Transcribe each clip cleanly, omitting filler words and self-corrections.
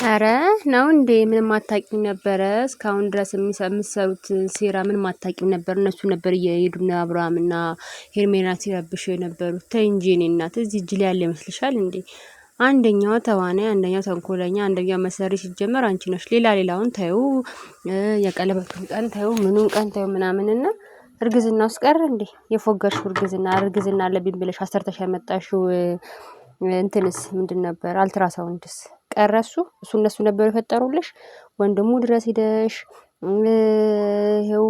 አረ ነው እንዴ? ምንም አታውቂም ነበረ? እስካሁን ድረስ የምትሰሩት ሴራ ምንም አታውቂም ነበር? እነሱ ነበር እየሄዱና አብርሃምና ሄርሜላ ሲረብሹ የነበሩት። ተይ እንጂ የኔ እናት፣ እዚህ እጅ ላይ ያለ ይመስልሻል እንዴ? አንደኛው ተዋናይ፣ አንደኛው ተንኮለኛ፣ አንደኛው መሰሪ ሲጀመር አንቺ ነሽ። ሌላውን ታዩ፣ የቀለበቱን ቀን ታዩ፣ ምኑን ቀን ታዩ ምናምንና እርግዝና ውስጥ ቀረ እንዴ? የፎገርሽው እርግዝና አለብኝ ብለሽ አሰርተሽ ያመጣሽው እንትንስ ምንድን ነበር? አልትራሳውንድስ ቀረሱ? እነሱ ነበሩ የፈጠሩልሽ? ወንድሙ ድረስ ሂደሽ ይኸው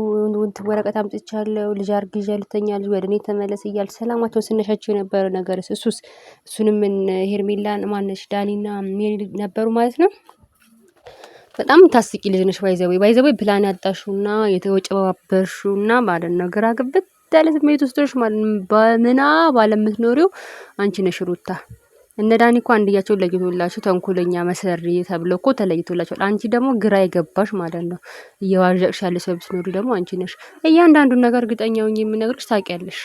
ወረቀት አምጥቻለሁ፣ ልጅ አርግዣለሁ፣ ልተኛ ልጅ ወደ እኔ ተመለስ እያልሽ ሰላማቸውን ስነሻቸው የነበረ ነገርስ? እሱንም ሄርሜላን ማነሽ ዳኒና ሜሪ ነበሩ ማለት ነው። በጣም ታስቂ ልጅ ነሽ። ባይዘዌ ፕላን ያጣሹና የተወጨባበርሹና ማለት ነው ግራ ግብት ያለ ስሜት ውስጥ ነሽ ማለት ነው። በምናብ ባለምትኖሪው አንቺ ነሽ ሩታ። እነ ዳኒ እኮ አንድያቸውን ለይቶላችሁ ተንኮለኛ መሰሪ ተብሎ እኮ ተለይቶላችኋል። አንቺ ደግሞ ግራ የገባሽ ማለት ነው። እየዋዠቅሽ ያለ ሰው ብትኖሪ ደግሞ አንቺ ነሽ። እያንዳንዱን ነገር እርግጠኛ ሆኜ የምነግርሽ ታውቂያለሽ።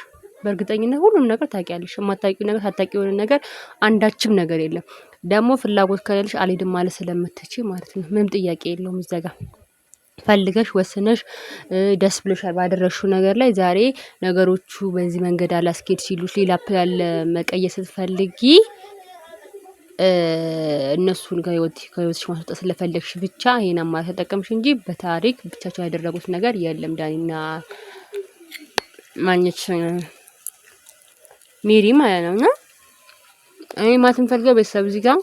በእርግጠኝነት ሁሉም ነገር ታውቂያለሽ። የማታውቂው ነገር ሳታውቂው ነገር አንዳችም ነገር የለም። ደግሞ ፍላጎት ከሌለሽ አልሄድም ማለት ስለምትችይ ማለት ነው። ምንም ጥያቄ የለውም። እዛ ጋር ፈልገሽ ወስነሽ ደስ ብሎሻል ባደረግሽው ነገር ላይ ዛሬ ነገሮቹ በዚህ መንገድ አላስኬድ ሲሉሽ ሌላ ፕላን መቀየስ ስትፈልጊ እነሱን ከህይወትሽ ማስወጣት ስለፈለግሽ ብቻ ይሄን አማራጭ ተጠቀምሽ እንጂ በታሪክ ብቻቸው ያደረጉት ነገር የለም። ዳኒና ማግኘት ሜሪ ማለት ነው። እና እኔ ማለት የምፈልገው ቤተሰብ እዚህ ጋር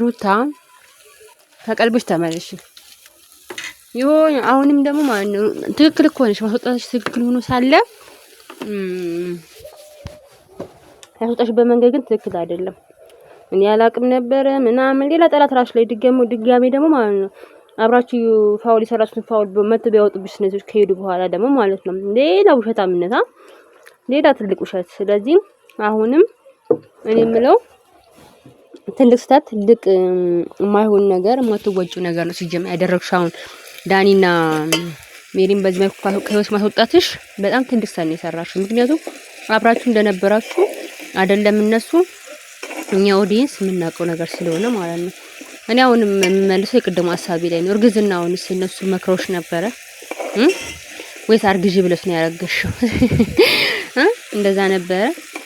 ሩታ ከቀልብሽ ተመለሽ። ይሁን አሁንም ደግሞ ማለት ነው ትክክል እኮ ነሽ። ማስወጣትሽ ትክክል ሆኖ ሳለ ያስወጣሽበት መንገድ ግን ትክክል አይደለም። እኔ ያላቅም ነበረ ምናምን ሌላ ጠላት ራስ ላይ ድጋሜ ደግሞ ማለት ነው አብራችሁ ፋውል የሰራችሁትን ፋውል መጥቶ ቢያወጡብሽ ነው ከሄዱ በኋላ ደግሞ ማለት ነው ሌላ ውሸታምነት፣ ሌላ ትልቅ ውሸት። ስለዚህ አሁንም እኔ የምለው ትልቅ ስህተት፣ ትልቅ የማይሆን ነገር፣ የማትወጪው ነገር ነው ሲጀመር ያደረግሽው። አሁን ዳኒና ሜሪን በዚህ መልኩ ከህይወት ማስወጣትሽ በጣም ትልቅ ስህተት ነው የሰራሽው። ምክንያቱም አብራችሁ እንደነበራችሁ አይደለም እነሱ እኛ ኦዲየንስ የምናውቀው ነገር ስለሆነ ማለት ነው። እኔ አሁንም የምመልሰው የቅድሙ ሀሳቤ ላይ ነው። እርግዝናውንስ እነሱ መክሮሽ ነበረ ወይስ አርግዢ ብለሽ ነው ያረገሽው? እንደዛ ነበረ።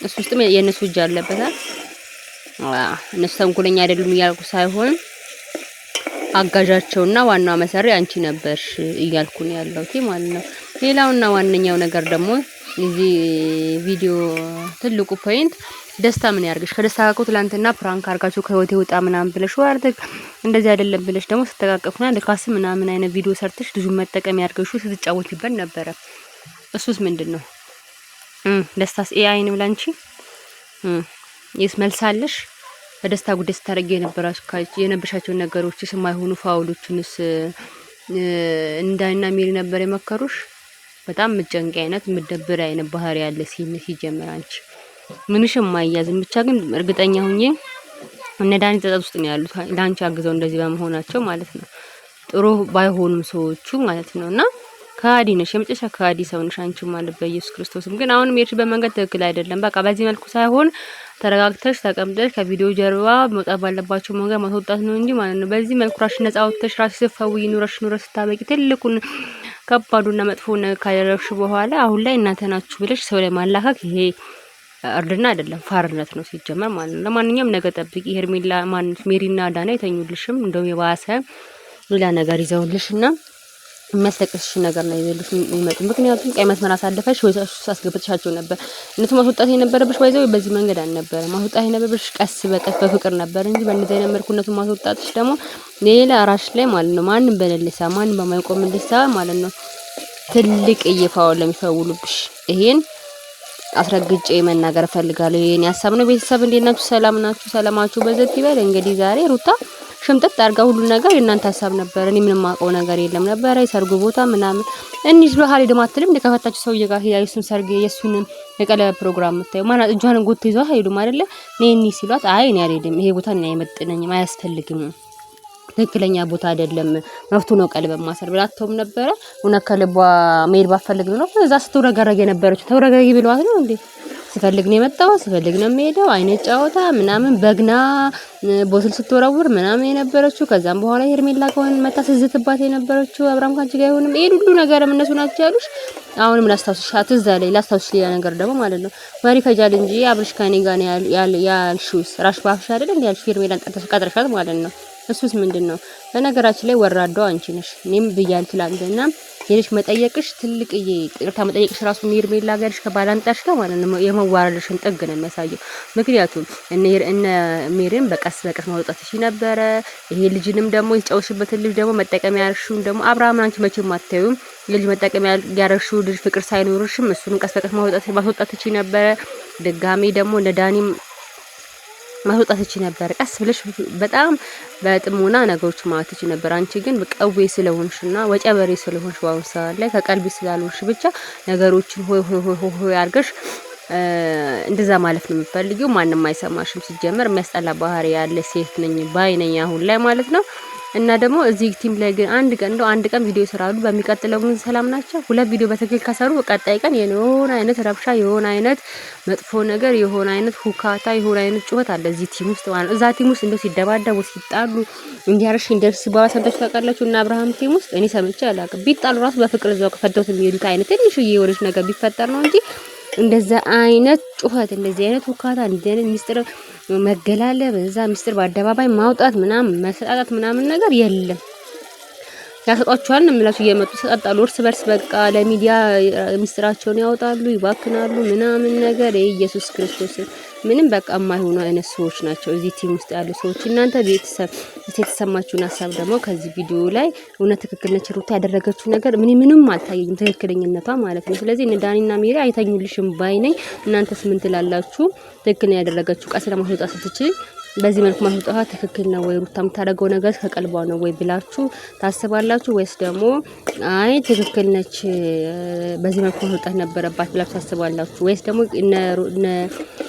እሱ ውስጥም የእነሱ እጅ አለበታል። እነሱ ተንኮለኛ አይደሉም እያልኩ ሳይሆን አጋዣቸውና ዋናው መሰሪ አንቺ ነበርሽ እያልኩ ነው ያለሁት ማለት ነው። ሌላውና ዋነኛው ነገር ደግሞ እዚህ ቪዲዮ ትልቁ ፖይንት ደስታ ምን ያርግሽ? ከደስታ ጋር ትላንትና ፕራንክ አርጋችሁ ከህይወቴ ወጣ ምናምን ብለሽ ወርደግ እንደዚህ አይደለም ብለሽ ደግሞ ስተቃቀፉና ለካስ ምናምን አይነት ቪዲዮ ሰርተሽ ልጁን መጠቀም ያርገሹ ስትጫወትበት ነበረ። እሱስ ምንድነው? ደስታስ ኤአይ ነው ላንቺ? መልሳለሽ? በደስታ ጉዳይ ስታረጊ የነበርሻቸው ነገሮች የማይሆኑ ፋውሎችንስ እንዳይና ሜሪ ነበር የመከሩሽ? በጣም ምጨንቂ አይነት ምደብር አይነት ባህሪ ያለ ሲጀመር አንቺ ምንሽም ማያዝም። ብቻ ግን እርግጠኛ ሁኜ እነ ዳኒ ጸጸት ውስጥ ነው ያሉት ላንቺ አግዘው እንደዚህ በመሆናቸው ማለት ነው። ጥሩ ባይሆኑም ሰዎቹ ማለት ነውና ካዲ ነሽ፣ የመጨረሻ ካዲ ሰው ነሽ አንቺ ማለት በኢየሱስ ክርስቶስም። ግን አሁን የሄድሽበት መንገድ ትክክል አይደለም። በቃ በዚህ መልኩ ሳይሆን ተረጋግተሽ ተቀምጠሽ ከቪዲዮ ጀርባ መውጣት ባለባቸው መንገድ ማስወጣት ነው እንጂ ማለት ነው። በዚህ መልኩ ራስሽ ነፃ ወጥተሽ ራስሽ ስትፈውይ ኑረሽ ስታበቂ ትልቁን ከባዱና መጥፎ ነገር ካደረግሽ በኋላ አሁን ላይ እናንተ ናችሁ ብለሽ ሰው ላይ ማላከክ ይሄ እርድና አይደለም ፋርነት ነው ሲጀመር ማለት ነው። ለማንኛውም ነገ ጠብቂ። ሄርሜላ ሜሪና ዳና የተኙልሽም እንደውም የባሰ ሌላ ነገር ይዘውልሽና የሚያስለቅስሽ ነገር ነው ይዘውልሽ የሚመጡ። ምክንያቱም ቀይ መስመር አሳልፈሽ ወይ አስገብተሻቸው ነበር። እነሱ ማስወጣት የነበረብሽ ባይዘው በዚህ መንገድ አልነበረ። ማስወጣት የነበረብሽ ቀስ በቀስ በፍቅር ነበር እንጂ በእንደዚህ አይነት መልኩ እነሱ ማስወጣትሽ ደግሞ ሌላ ራስሽ ላይ ማለት ነው ማንንም በሌሊሳ ማንንም በማይቆምልሽ ማለት ነው ትልቅ እየፋው ለሚፈውሉብሽ ይሄን አስረግጬ መናገር ፈልጋለሁ። ይሄን ያሳብ ነው። ቤተሰብ እንዴት ናችሁ? ሰላም ናችሁ? ሰላማችሁ በዘት ይበል። እንግዲህ ዛሬ ሩታ ሽምጥጥ አድርጋ ሁሉ ነገር የእናንተ ሀሳብ ነበር። እኔ ምንም ማውቀው ነገር የለም ነበር። የሰርጉ ቦታ ምናምን እንዴ ባህሪ ደማትልም እንደከፈታችሁ ሰውዬ ጋር የሱን ሰርግ የሱን የቀለበት ፕሮግራም የምታዩ ማናት እጇን ጎት ይዟ ሄዱ አይደለ? ነኝ ሲሏት አይ እኔ አልሄድም፣ ይሄ ቦታ እኔ አይመጥነኝም፣ አያስፈልግም፣ ትክክለኛ ቦታ አይደለም፣ መፍቱ ነው ቀለበት ማሰር ብላተውም ነበረ። እውነት ከልቧ መሄድ ባፈልግ ነው እዛ ስትወረገረግ የነበረችው ተወረገረጊ ብለዋት ነው እንዴ? ሲፈልግ ነው የመጣው ሲፈልግ ነው የሚሄደው አይነት ጫወታ ምናምን በግና ቦትል ስትወራውር ምናምን የነበረችው ከዛም በኋላ ሄርሜላ ከሆነ መታ ስትዝትባት የነበረችው አብርሃም ካንቺ ጋር ይሁንም ይሄ ሁሉ ነገር እነሱ ናቸው ያሉሽ። አሁንም ላስታውስሽ አትዛ ላይ ላስታውስሽ ሌላ ነገር ደግሞ ማለት ነው ወሬ ፈጃል እንጂ አብርሽ ከኔ ጋር ያልሽው ራሽ ባፍሽ አይደል እንዴ ያልሽው ሄርሜላን ቀጥረሻት ማለት ነው። እሱስ ምንድነው? በነገራችን ላይ ወራዳው አንቺ ነሽ። እኔም ብያል ትላንትና ሄደሽ መጠየቅሽ ትልቅዬ ይቅርታ መጠየቅሽ ራሱ ሄርሜላ ጋርሽ ከባላንጣሽ ጋር ማለት ነው የመዋረድሽን ጥግ ነው የሚያሳየው። ምክንያቱም እነ ሜሪም በቀስ ማውጣት እሺ ነበረ። ይሄ ልጅንም ደግሞ የተጫወሽበትን ልጅ ደግሞ መጠቀሚያ ያርሽውን ደግሞ አብርሃም አንቺ መቼም አታዩም። ልጅ መጠቀሚያ ያረሽው ልጅ ፍቅር ሳይኖርሽም እሱንም ቀስ በቀስ ማውጣት እቺ ነበረ። ድጋሜ ደግሞ እንደ ዳኒም ማውጣት እቺ ነበር። ቀስ ብለሽ በጣም በጥሞና ነገሮች ማለት እቺ ነበር። አንቺ ግን በቀዌ ስለሆንሽና ወጨበሬ ስለሆንሽ ባሁን ሰዓት ላይ ከቀልቢ ስላልሆንሽ ብቻ ነገሮችን ሆይ አርገሽ እንደዛ ማለት ነው የምትፈልጊው። ማንንም አይሰማሽም። ሲጀመር የሚያስጠላ ባህሪ ያለ ሴት ነኝ ባይ ነኝ አሁን ላይ ማለት ነው። እና ደግሞ እዚህ ቲም ላይ ግን አንድ ቀን ቪዲዮ ይሰራሉ። በሚቀጥለው ግን ሰላም ናቸው። ሁለት ቪዲዮ በትክክል ከሰሩ በቀጣይ ቀን የሆነ አይነት ረብሻ የሆነ አይነት መጥፎ ነገር የሆነ አይነት ሁካታ የሆነ አይነት ጩኸት አለ እዚህ ቲም ውስጥ ማለት እዛ ቲም ውስጥ እንደው ሲደባደቡ ሲጣሉ እንዲያርሽ እንደርስ ባባ ሰምታችሁ ታውቃላችሁ? እና አብርሃም ቲም ውስጥ እኔ ሰምቼ አላውቅም። ቢጣሉ ራሱ በፍቅር እዛው ከፈተውት የሚሄዱት አይነት ትንሽ የሆነች ነገር ቢፈጠር ነው እንጂ እንደዛ አይነት ጩኸት እንደዚህ አይነት ሁካታ እንደዚህ አይነት ሚስጥር መገላለብ እዛ ሚስጥር በአደባባይ ማውጣት ምናምን መሰጣጣት ምናምን ነገር የለም። ያሰጣቸዋል ነው የምላችሁ እየመጡ ተጣጣሉ እርስ በርስ በቃ ለሚዲያ ሚስጥራቸውን ያወጣሉ ይባክናሉ ምናምን ነገር ኢየሱስ ክርስቶስ ምንም በቃ የማይሆኑ አይነት ሰዎች ናቸው እዚህ ቲም ውስጥ ያሉ ሰዎች። እናንተ ቤተሰብ የተሰማችሁን ሀሳብ ደግሞ ከዚህ ቪዲዮ ላይ እውነት ትክክል ነች ሩታ ያደረገችው ነገር ምንም አልታየኝም ትክክለኛነቷ ማለት ነው። ስለዚህ እነ ዳኒና ሜሪ አይተኙልሽም ባይ ነኝ። እናንተስ ምን ትላላችሁ? ትክክል ነው ያደረገችው ቀስ ለማስወጣት ስትችል በዚህ መልኩ ማስወጣት ትክክል ነው ወይ ሩታ የምታደርገው ነገር ከቀልቧ ነው ወይ ብላችሁ ታስባላችሁ? ወይስ ደግሞ አይ ትክክል ነች በዚህ መልኩ ማስወጣት ነበረባት ብላችሁ ታስባላችሁ? ወይስ ደግሞ እነ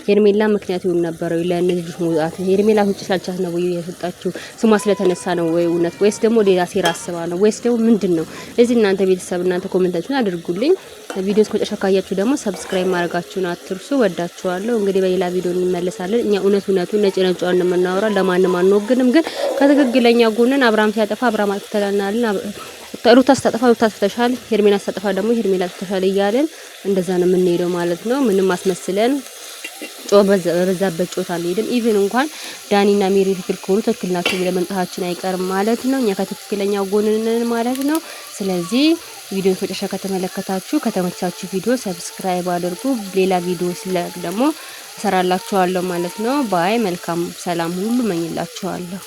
ሄርሜላ ምክንያት ይሁን ነበር ወይ ለእነዚህ ልጅ መውጣት ሄርሜላ ውጭ ሳልቻት ነው ወይ ያስወጣችሁ ስሟ ስለተነሳ ነው ወይ እውነት ወይስ ደግሞ ሌላ ሴራ አስባ ነው ወይስ ደግሞ ምንድነው? እዚህ እናንተ ቤተሰብ እናንተ ኮሜንታችሁን አድርጉልኝ። ቪዲዮስ ከመጨረሻ ካያችሁ ደግሞ ሰብስክራይብ ማድረጋችሁን አትርሱ። ወዳችኋለሁ። እንግዲህ በሌላ ቪዲዮ እንመለሳለን። እኛ እውነቱን ነጭ እንደምናወራ ለማንም አንወግንም፣ ግን ከትክክለኛ ጎንን አብርሃም ሲያጠፋ አብርሃም አጥፍተናልና ሩታ ስታጠፋ ሩታ አጥፍተሻል፣ ሄርሜላ ስታጠፋ ደግሞ ሄርሜላ አጥፍተሻል እያለን እንደዛ ነው የምንሄደው ማለት ነው። ምንም አስመስለን በዛበት ጮታ አልሄድም። ኢቭን እንኳን ዳኒና ሜሪ ትክክል ከሆኑ ትክክል ናቸው ብለን መምጣታችን አይቀርም ማለት ነው። እኛ ከትክክለኛው ጎንን ማለት ነው። ስለዚህ ቪዲዮ መጨረሻ ከተመለከታችሁ ከተመቻችሁ ቪዲዮ ሰብስክራይብ አድርጉ። ሌላ ቪዲዮ ሲለቅ ደግሞ እሰራላችኋለሁ ማለት ነው። ባይ መልካም ሰላም ሁሉ መኝላችኋለሁ።